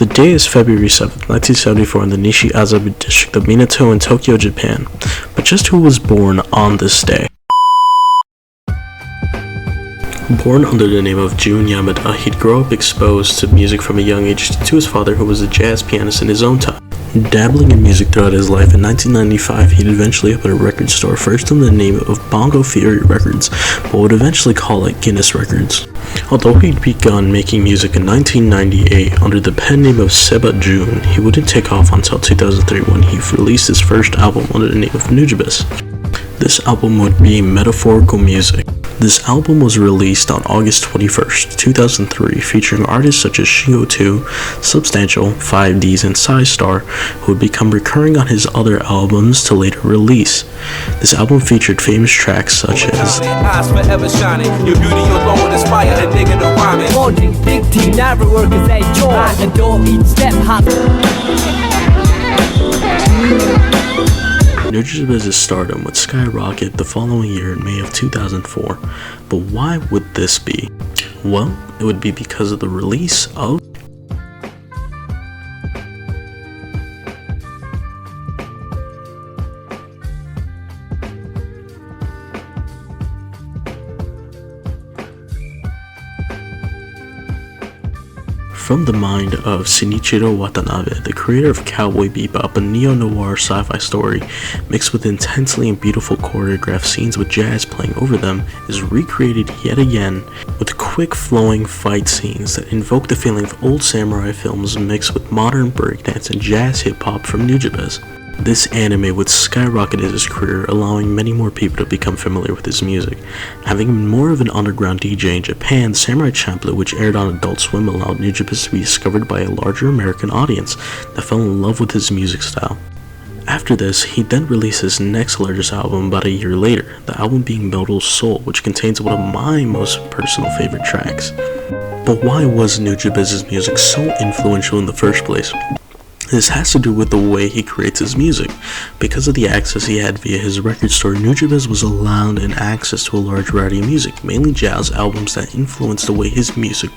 The day is February 7th, 1974 in the Nishi-Azabu district of Minato in Tokyo, Japan. But just who was born on this day? Born under the name of Jun Yamada, he'd grow up exposed to music from a young age to his father, who was a jazz pianist in his own time. Dabbling in music throughout his life, in 1995 he'd eventually open a record store, first under the name of Bongo Theory Records, but would eventually call it Guinness Records. Although he'd begun making music in 1998 under the pen name of Seba Jun, he wouldn't take off until 2003 when he released his first album under the name of Nujabes. This album would be Metaphorical Music. This album was released on August 21st, 2003, featuring artists such as Shingo 2, Substantial, 5Ds, and Psystar, who would become recurring on his other albums to later release. This album featured famous tracks such as Nujabes' stardom would skyrocket the following year in May of 2004, but why would this be? Well, it would be because of the release of From the mind of Shinichiro Watanabe, the creator of Cowboy Bebop, a neo-noir sci-fi story mixed with intensely and beautiful choreographed scenes with jazz playing over them, is recreated yet again with quick flowing fight scenes that invoke the feeling of old samurai films mixed with modern breakdance and jazz hip-hop from Nujabes. This anime would skyrocket his career, allowing many more people to become familiar with his music. Having been more of an underground DJ in Japan, Samurai Champloo, which aired on Adult Swim, allowed Nujabes to be discovered by a larger American audience that fell in love with his music style. After this, he then released his next largest album about a year later, the album being Meldo's Soul, which contains one of my most personal favorite tracks. But why was Nujabes' music so influential in the first place? This has to do with the way he creates his music. Because of the access he had via his record store, Nujabes was allowed an access to a large variety of music, mainly jazz albums that influenced the way his music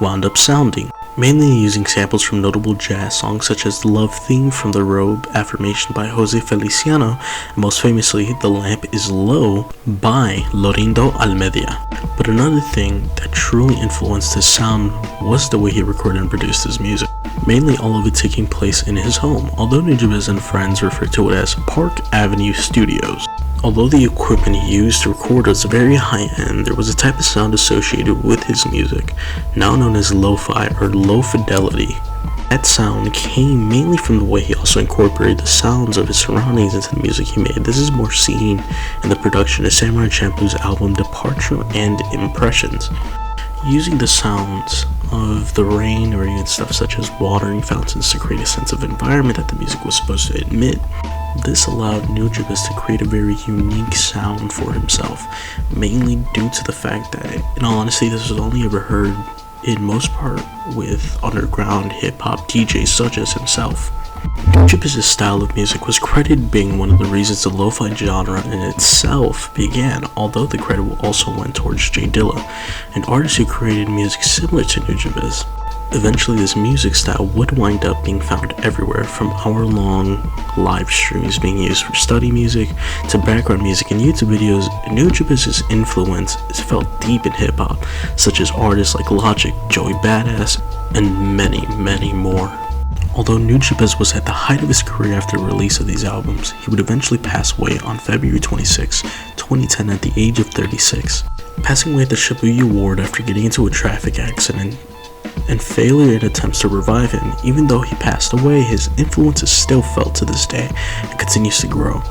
wound up sounding, mainly using samples from notable jazz songs such as The Love Theme from The Robe, Affirmation by Jose Feliciano, and most famously, The Lamp is Low by Lorindo Almeida. But another thing that truly influenced his sound was the way he recorded and produced his music, mainly all of it taking place in his home, although Nujabes and friends refer to it as Park Avenue Studios. Although the equipment he used to record was very high-end, there was a type of sound associated with his music, now known as lo-fi or low fidelity. That sound came mainly from the way he also incorporated the sounds of his surroundings into the music he made. This is more seen in the production of Samurai Champloo's album Departure and Impressions. Using the sounds of the rain or even stuff such as watering fountains to create a sense of environment that the music was supposed to emit, this allowed Nujabes to create a very unique sound for himself, mainly due to the fact that, in all honesty, this was only ever heard in most part with underground hip-hop DJs such as himself. Nujabes' style of music was credited being one of the reasons the lo-fi genre in itself began, although the credit also went towards J Dilla, an artist who created music similar to Nujabes. Eventually, this music style would wind up being found everywhere, from hour-long live streams being used for study music to background music and YouTube videos. Nujabes' influence is felt deep in hip-hop, such as artists like Logic, Joey Badass, and many, many more. Although Nujabes was at the height of his career after the release of these albums, he would eventually pass away on February 26, 2010 at the age of 36, passing away at the Shibuya Ward after getting into a traffic accident and failure in attempts to revive him. Even though he passed away, his influence is still felt to this day and continues to grow.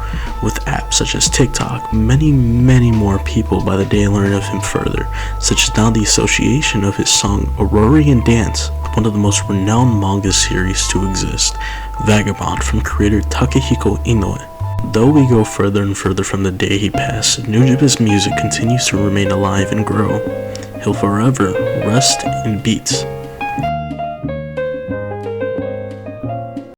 With apps such as TikTok, many more people by the day learn of him further, such as now the association of his song Aurorian Dance, one of the most renowned manga series to exist, Vagabond, from creator Takehiko Inoue. Though we go further and further from the day he passed, Nujabes' music continues to remain alive and grow. He'll forever rest in beats.